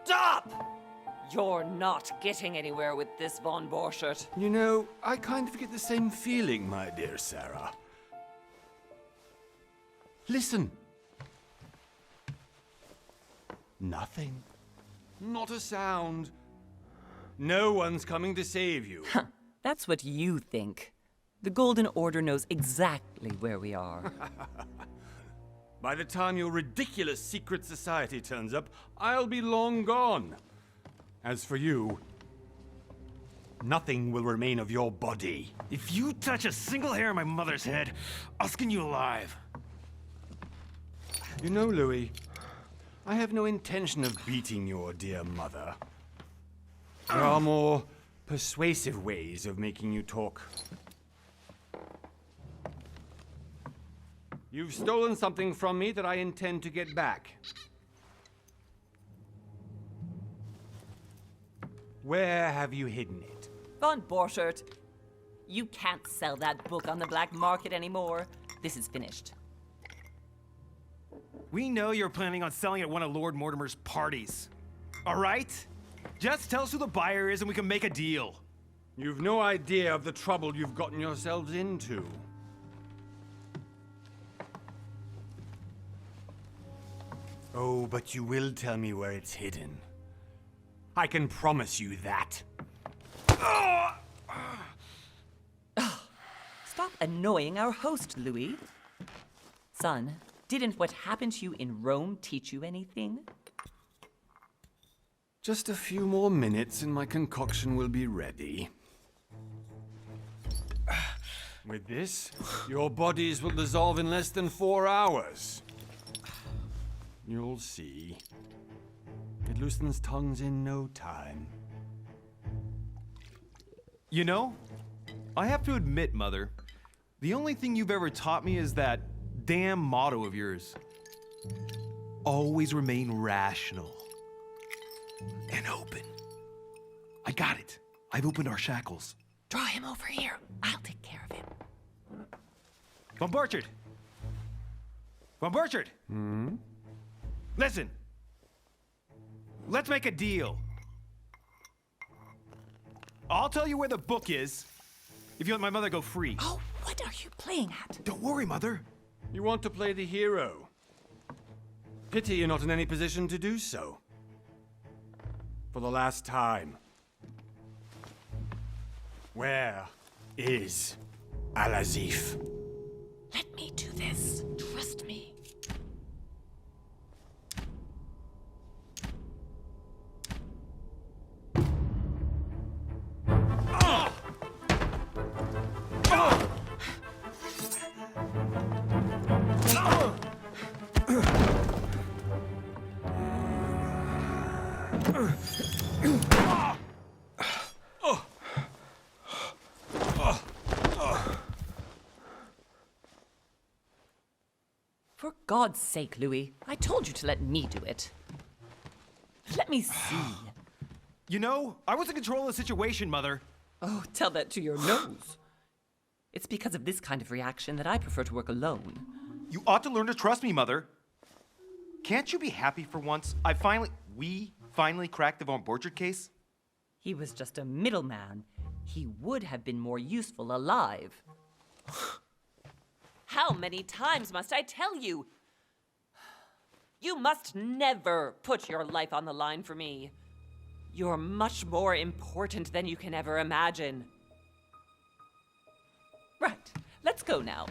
Stop! You're not getting anywhere with this, Von Borchert. You know, I kind of get the same feeling, my dear Sarah. Listen. Nothing. Not a sound. No one's coming to save you. That's what you think. The Golden Order knows exactly where we are. By the time your ridiculous secret society turns up, I'll be long gone. As for you, nothing will remain of your body. If you touch a single hair on my mother's head, I'll skin you alive. You know, Louis, I have no intention of beating your dear mother. There are more persuasive ways of making you talk. You've stolen something from me that I intend to get back. Where have you hidden it? Von Borchert, you can't sell that book on the black market anymore. This is finished. We know you're planning on selling at one of Lord Mortimer's parties. All right? Just tell us who the buyer is and we can make a deal. You've no idea of the trouble you've gotten yourselves into. Oh, but you will tell me where it's hidden. I can promise you that. Stop annoying our host, Louis. Son, didn't what happened to you in Rome teach you anything? Just a few more minutes and my concoction will be ready. With this, your bodies will dissolve in less than 4 hours. You'll see. It loosens tongues in no time. You know, I have to admit, Mother, the only thing you've ever taught me is that damn motto of yours. Always remain rational. And open. I got it. I've opened our shackles. Draw him over here. I'll take care of him. Von Borchert! Von Borchert! Listen. Let's make a deal. I'll tell you where the book is if you let my mother go free. Oh, what are you playing at? Don't worry, Mother. You want to play the hero. Pity you're not in any position to do so. For the last time. Where is Al-Azif? Let me do this. Trust me. For God's sake, Louis, I told you to let me do it. Let me see. You know, I was in control of the situation, Mother. Oh, tell that to your nose. It's because of this kind of reaction that I prefer to work alone. You ought to learn to trust me, Mother. Can't you be happy for once? We finally cracked the Von Borchert case? He was just a middleman. He would have been more useful alive. How many times must I tell you? You must never put your life on the line for me. You're much more important than you can ever imagine. Right, let's go now.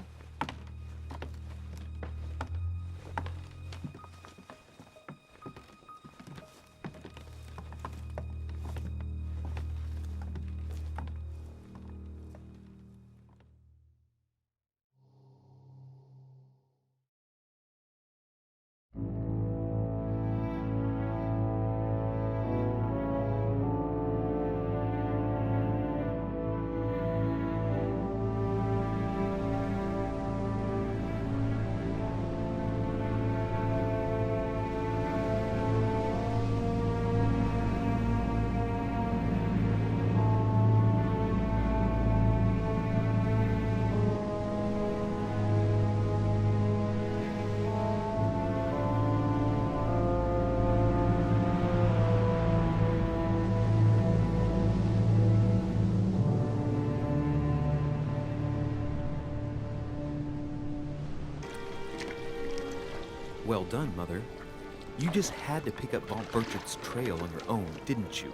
Well done, Mother. You just had to pick up von Burchard's trail on your own, didn't you?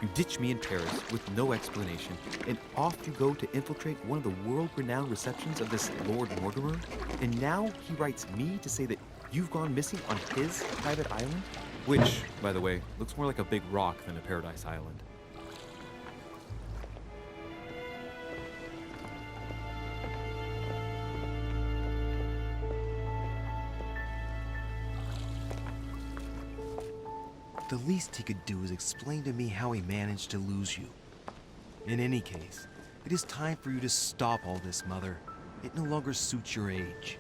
You ditch me in Paris with no explanation, and off you go to infiltrate one of the world-renowned receptions of this Lord Mortimer? And now he writes me to say that you've gone missing on his private island? Which, by the way, looks more like a big rock than a paradise island. The least he could do is explain to me how he managed to lose you. In any case, it is time for you to stop all this, Mother. It no longer suits your age.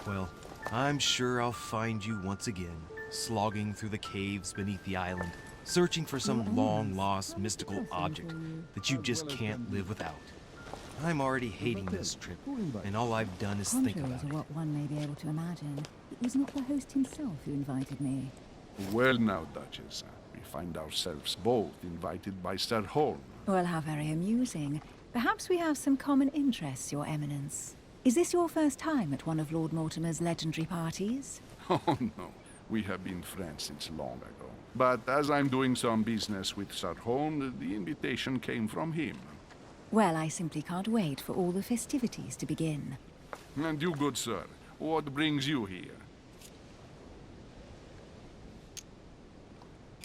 Well, I'm sure I'll find you once again, slogging through the caves beneath the island, searching for some long-lost mystical object that you just can't live without. I'm already hating this trip, and all I've done is think about Contrary it. to what one may be able to imagine, it was not the host himself who invited me. Well now, Duchess, we find ourselves both invited by Sir Holm. Well, how very amusing. Perhaps we have some common interests, Your Eminence. Is this your first time at one of Lord Mortimer's legendary parties? Oh no, we have been friends since long ago. But as I'm doing some business with Sir Holm, the invitation came from him. Well, I simply can't wait for all the festivities to begin. And you, good sir, what brings you here?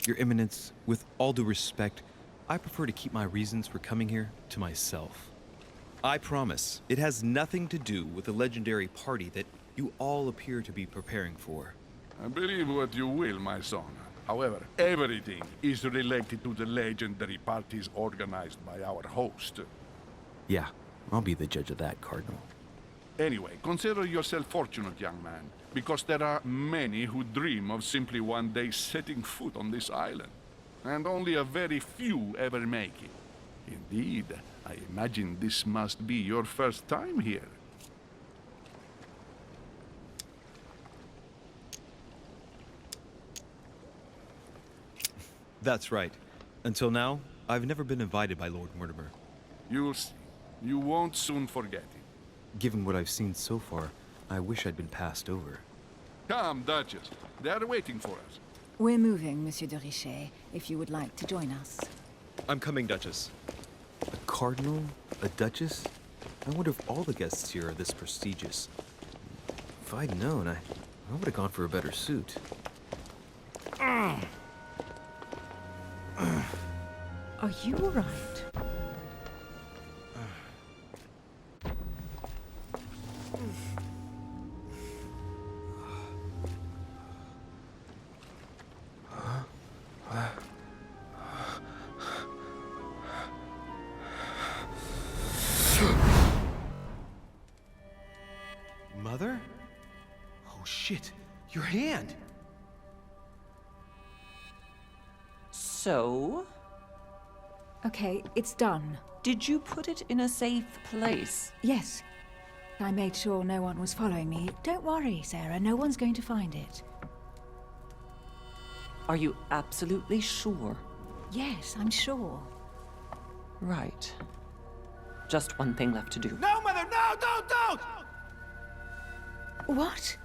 Your Eminence, with all due respect, I prefer to keep my reasons for coming here to myself. I promise, it has nothing to do with the legendary party that you all appear to be preparing for. Believe what you will, my son. However, everything is related to the legendary parties organized by our host. Yeah, I'll be the judge of that, Cardinal. Anyway, consider yourself fortunate, young man, because there are many who dream of simply one day setting foot on this island, and only a very few ever make it. Indeed, I imagine this must be your first time here. That's right. Until now, I've never been invited by Lord Mortimer. You'll see. You won't soon forget it. Given what I've seen so far, I wish I'd been passed over. Come, Duchess. They are waiting for us. We're moving, Monsieur de Richet, if you would like to join us. I'm coming, Duchess. A cardinal? A duchess? I wonder if all the guests here are this prestigious. If I'd known, I would have gone for a better suit. Are you all right? Mother? Oh shit, your hand! So, Okay, it's done. did you put it in a safe place? Yes. I made sure no one was following me. Don't worry, Sarah, no one's going to find it. Are you absolutely sure? Yes, I'm sure. Right. Just one thing left to do. No, Mother, no, don't! What?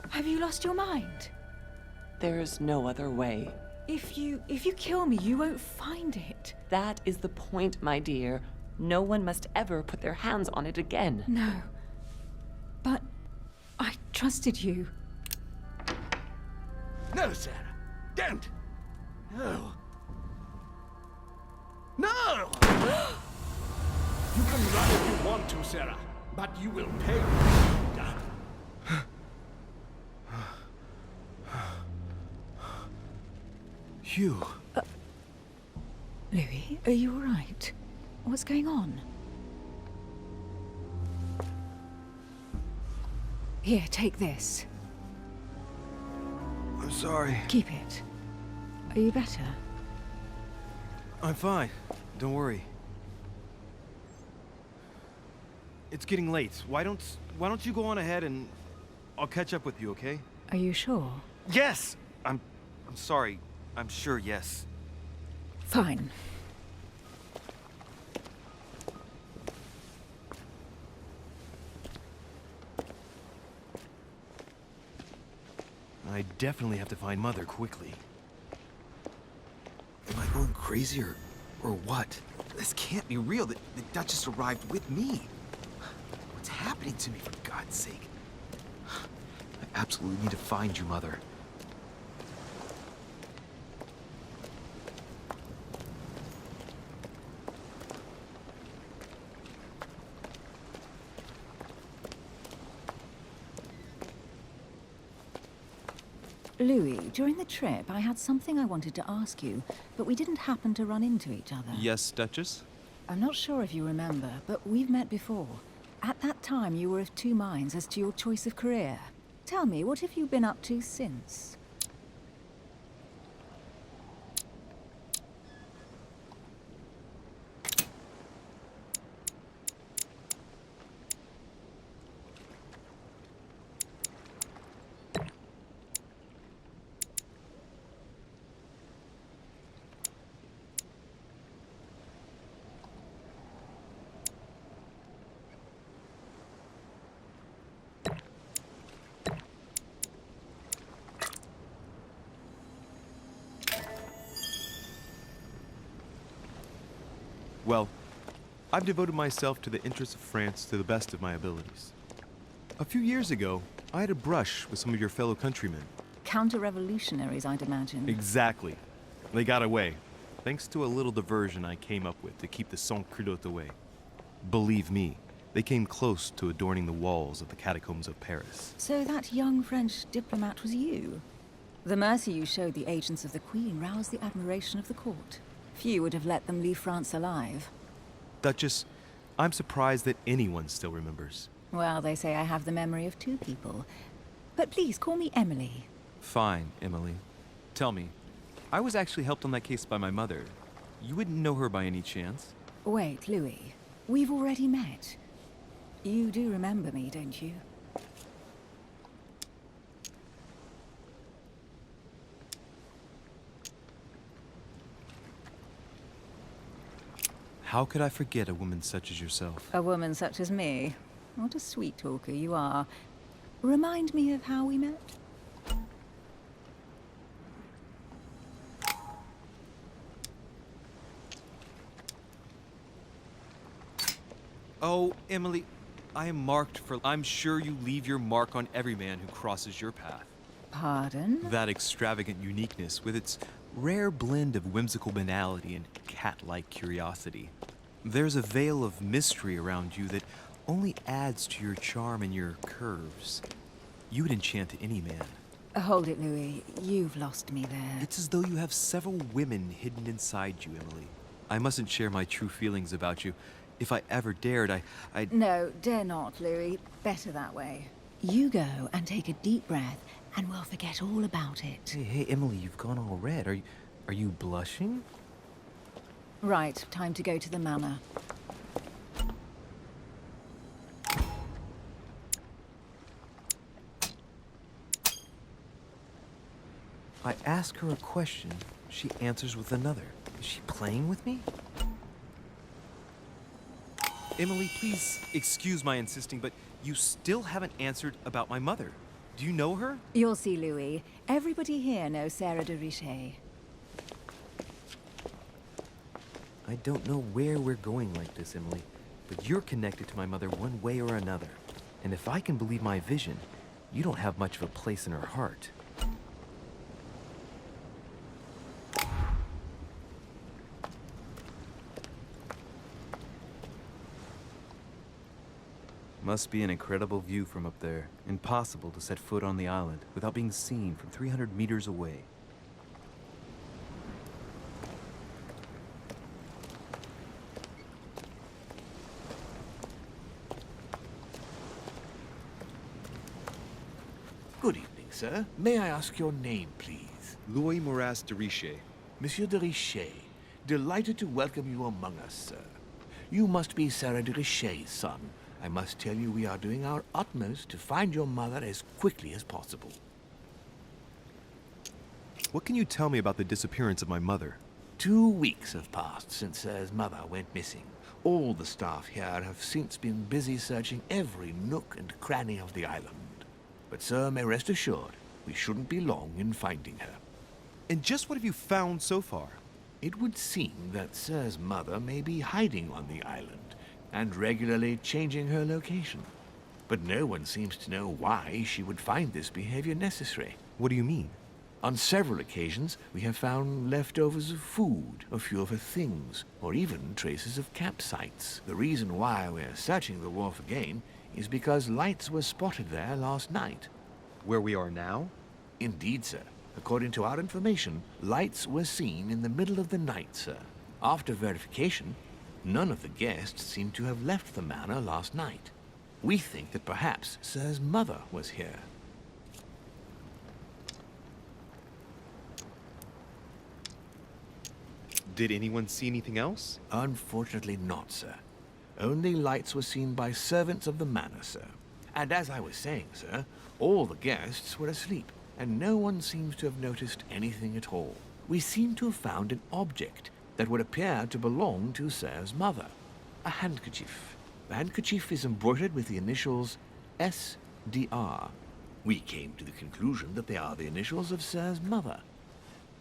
Have you lost your mind? There's no other way. If you kill me, you won't find it. That is the point, my dear. No one must ever put their hands on it again. No. But I trusted you. No, Sarah. Don't. No. No! You can run if you want to, Sarah, but you will pay. Hugh. Louis, are you all right? What's going on? Here, take this. I'm sorry. Keep it. Are you better? I'm fine. Don't worry. It's getting late. Why don't you go on ahead and I'll catch up with you, okay? Are you sure? Yes! I'm sorry. I'm sure, yes. Fine. I definitely have to find Mother quickly. Am I going crazy or what? This can't be real. The Duchess arrived with me. What's happening to me, for God's sake? I absolutely need to find you, Mother. Louis, during the trip, I had something I wanted to ask you, but we didn't happen to run into each other. Yes, Duchess? I'm not sure if you remember, but we've met before. At that time, you were of two minds as to your choice of career. Tell me, what have you been up to since? Well, I've devoted myself to the interests of France to the best of my abilities. A few years ago, I had a brush with some of your fellow countrymen. Counter-revolutionaries, I'd imagine. Exactly. They got away, thanks to a little diversion I came up with to keep the sans-culottes away. Believe me, they came close to adorning the walls of the catacombs of Paris. So that young French diplomat was you? The mercy you showed the agents of the Queen roused the admiration of the court. Few would have let them leave France alive. Duchess, I'm surprised that anyone still remembers. Well, they say I have the memory of two people. But please, call me Emily. Fine, Emily. Tell me, I was actually helped on that case by my mother. You wouldn't know her by any chance? Wait, Louis. We've already met. You do remember me, don't you? How could I forget a woman such as yourself? A woman such as me? What a sweet talker you are. Remind me of how we met? Oh, Emily, I am marked for... I'm sure you leave your mark on every man who crosses your path. Pardon? That extravagant uniqueness, with its rare blend of whimsical banality and cat-like curiosity. There's a veil of mystery around you that only adds to your charm and your curves. You would enchant any man. Hold it, Louis. You've lost me there. It's as though you have several women hidden inside you, Emily. I mustn't share my true feelings about you. If I ever dared, I'd... No, dare not, Louis. Better that way. You go and take a deep breath, and we'll forget all about it. Hey, Emily, you've gone all red. Are you blushing? Right, time to go to the manor. I ask her a question, she answers with another. Is she playing with me? Emily, please excuse my insisting, but you still haven't answered about my mother. Do you know her? You'll see, Louis. Everybody here knows Sarah de Richet. I don't know where we're going like this, Emily, but you're connected to my mother one way or another. And if I can believe my vision, you don't have much of a place in her heart. Must be an incredible view from up there. Impossible to set foot on the island without being seen from 300 meters away. Good evening, sir. May I ask your name, please? Louis Moras de Richet. Monsieur de Richet. Delighted to welcome you among us, sir. You must be Sarah de Richet's son. I must tell you we are doing our utmost to find your mother as quickly as possible. What can you tell me about the disappearance of my mother? 2 weeks have passed since Sir's mother went missing. All the staff here have since been busy searching every nook and cranny of the island. But Sir may rest assured, we shouldn't be long in finding her. And just what have you found so far? It would seem that Sir's mother may be hiding on the island and regularly changing her location. But no one seems to know why she would find this behavior necessary. What do you mean? On several occasions, we have found leftovers of food, a few of her things, or even traces of campsites. The reason why we're searching the wharf again is because lights were spotted there last night. Where we are now? Indeed, sir. According to our information, lights were seen in the middle of the night, sir. After verification, none of the guests seem to have left the manor last night. We think that perhaps Sir's mother was here. Did anyone see anything else? Unfortunately not, sir. Only lights were seen by servants of the manor, sir. And as I was saying, sir, all the guests were asleep, and no one seems to have noticed anything at all. We seem to have found an object that would appear to belong to Sir's mother. A handkerchief. The handkerchief is embroidered with the initials SDR. We came to the conclusion that they are the initials of Sir's mother,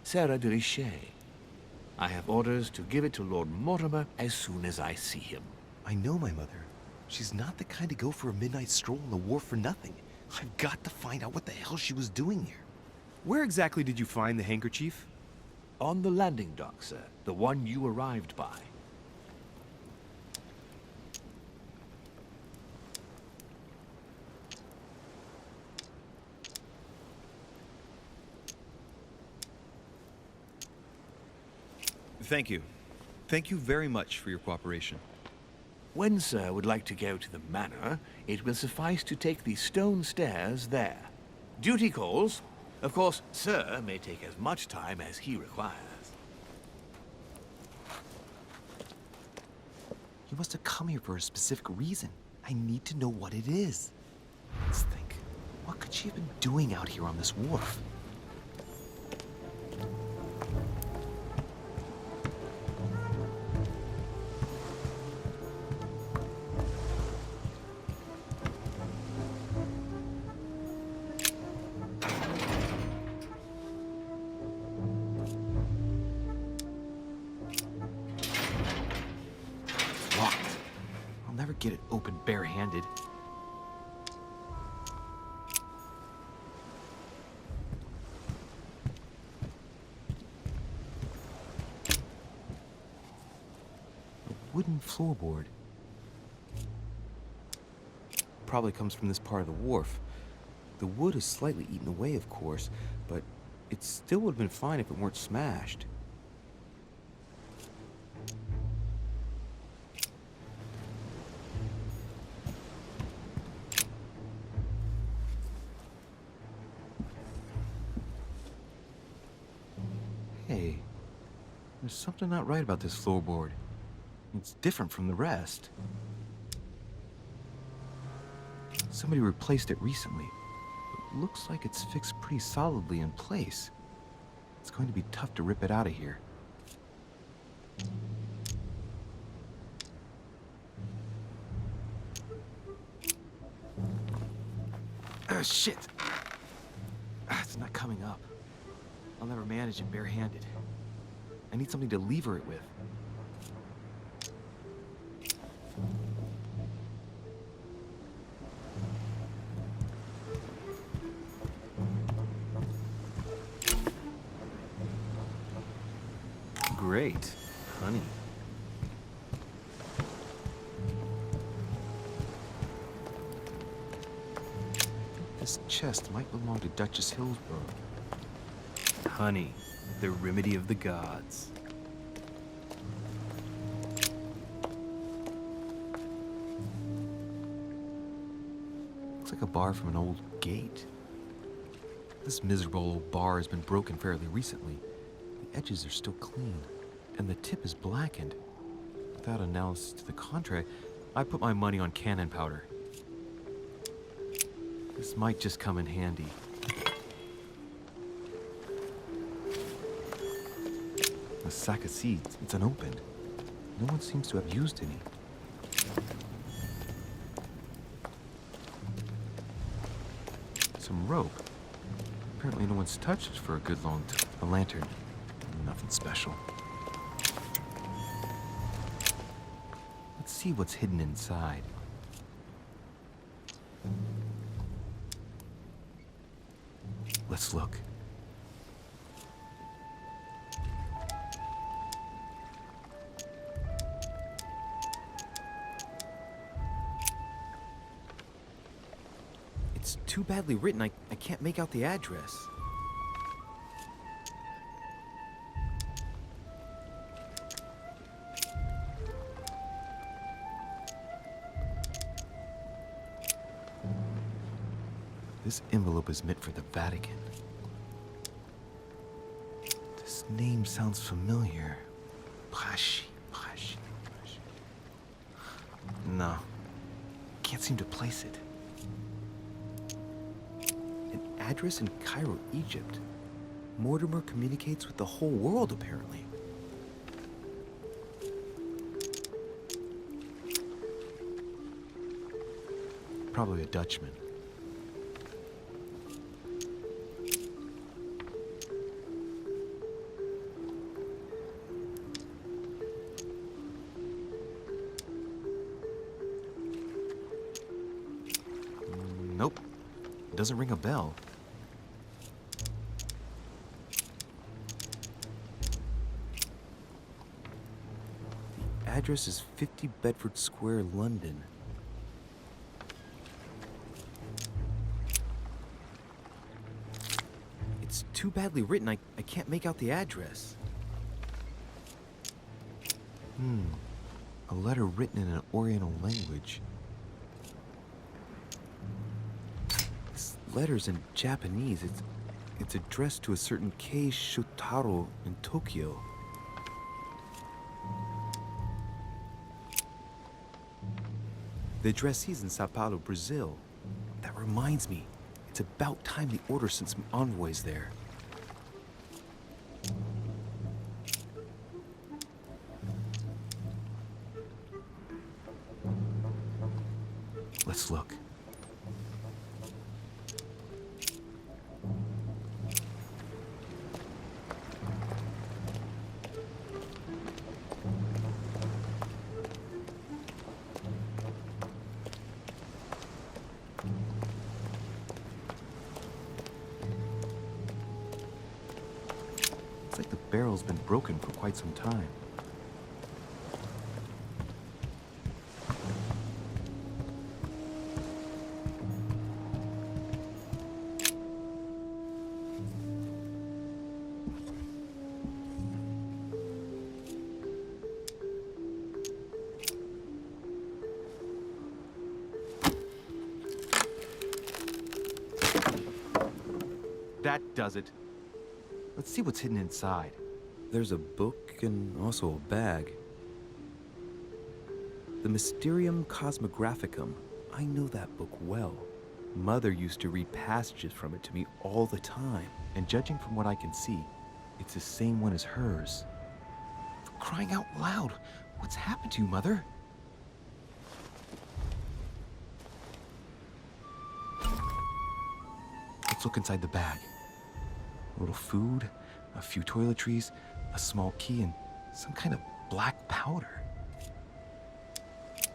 Sarah de Richet. I have orders to give it to Lord Mortimer as soon as I see him. I know my mother. She's not the kind to go for a midnight stroll on the wharf for nothing. I've got to find out what the hell she was doing here. Where exactly did you find the handkerchief? On the landing dock, sir. The one you arrived by. Thank you. Thank you very much for your cooperation. When Sir would like to go to the manor, it will suffice to take the stone stairs there. Duty calls. Of course, Sir may take as much time as he requires. You must have come here for a specific reason. I need to know what it is. Let's think. What could she have been doing out here on this wharf? Get it open barehanded. A wooden floorboard. Probably comes from this part of the wharf. The wood is slightly eaten away, of course, but it still would have been fine if it weren't smashed. Hey, there's something not right about this floorboard. It's different from the rest. Somebody replaced it recently. It looks like it's fixed pretty solidly in place. It's going to be tough to rip it out of here. Shit! It's not coming up. I'll never manage it barehanded. I need something to lever it with. Great. Honey. This chest might belong to Duchess Hillsborough. Honey, the remedy of the gods. Looks like a bar from an old gate. This miserable old bar has been broken fairly recently. The edges are still clean, and the tip is blackened. Without analysis to the contrary, I put my money on cannon powder. This might just come in handy. A sack of seeds. It's unopened. No one seems to have used any. Some rope. Apparently no one's touched it for a good long time. A lantern. Nothing special. Let's see what's hidden inside. Let's look. It's too badly written, I can't make out the address. This envelope is meant for the Vatican. This name sounds familiar. Braschi. No. Can't seem to place it. An address in Cairo, Egypt. Mortimer communicates with the whole world, apparently. Probably a Dutchman. Nope. Doesn't ring a bell. The address is 50 Bedford Square, London. It's too badly written, I can't make out the address. A letter written in an Oriental language. Letters in Japanese. It's addressed to a certain Kei Shotaro in Tokyo. The addressee's in Sao Paulo, Brazil. That reminds me, it's about time the order sent some envoys there. Let's look. It's like the barrel's been broken for quite some time. That does it. Let's see what's hidden inside. There's a book and also a bag. The Mysterium Cosmographicum. I know that book well. Mother used to read passages from it to me all the time. And judging from what I can see, it's the same one as hers. For crying out loud, what's happened to you, Mother? Let's look inside the bag. A little food, a few toiletries, a small key, and some kind of black powder.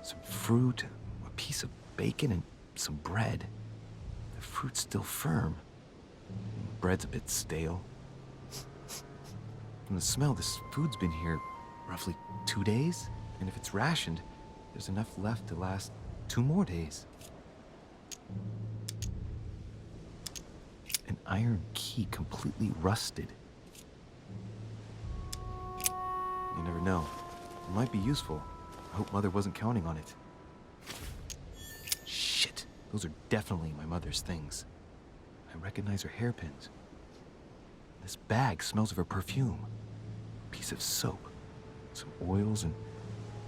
Some fruit, a piece of bacon, and some bread. The fruit's still firm. Bread's a bit stale. From the smell, this food's been here roughly 2 days. And if it's rationed, there's enough left to last 2 more days. An iron key completely rusted. You never know. It might be useful. I hope Mother wasn't counting on it. Shit! Those are definitely my mother's things. I recognize her hairpins. This bag smells of her perfume. A piece of soap. Some oils and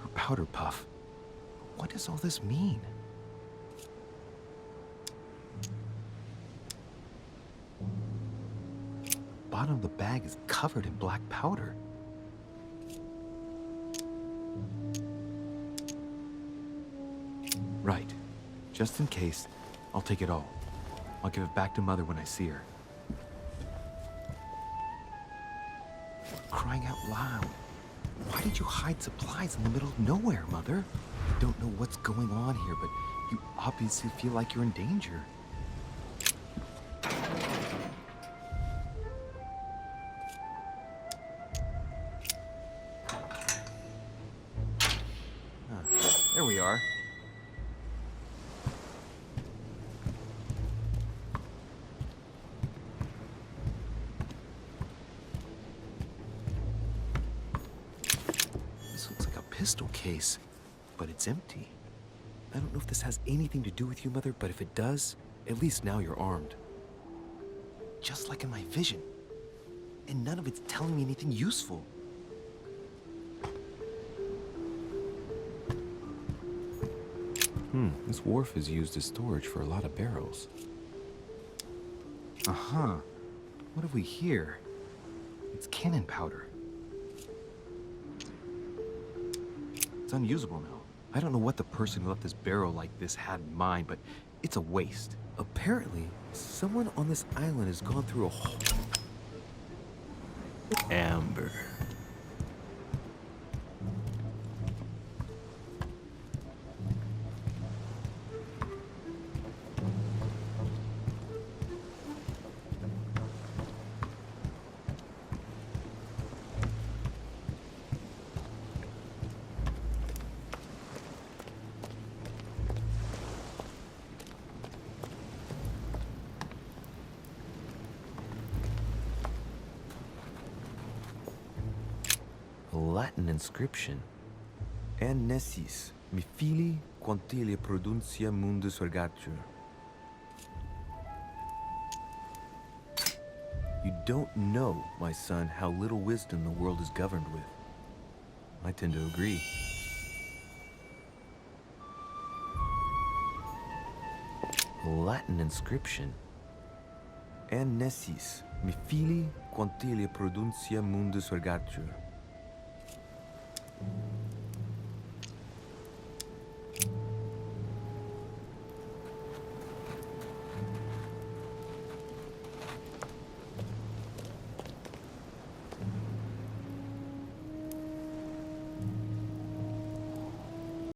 her powder puff. What does all this mean? The bottom of the bag is covered in black powder. Right. Just in case, I'll take it all. I'll give it back to Mother when I see her. Crying out loud. Why did you hide supplies in the middle of nowhere, Mother? I don't know what's going on here, but you obviously feel like you're in danger. There we are. This looks like a pistol case, but it's empty. I don't know if this has anything to do with you, Mother, but if it does, at least now you're armed. Just like in my vision. And none of it's telling me anything useful. This wharf is used as storage for a lot of barrels. Uh-huh. What have we here? It's cannon powder. It's unusable now. I don't know what the person who left this barrel like this had in mind, but it's a waste. Apparently, someone on this island has gone through a whole... Amber. Latin inscription. En nessis, mi fili quantilia produncia mundus ergatur. You don't know, my son, how little wisdom the world is governed with. I tend to agree. Latin inscription. En nessis, mi fili quantilia produncia mundus ergatur.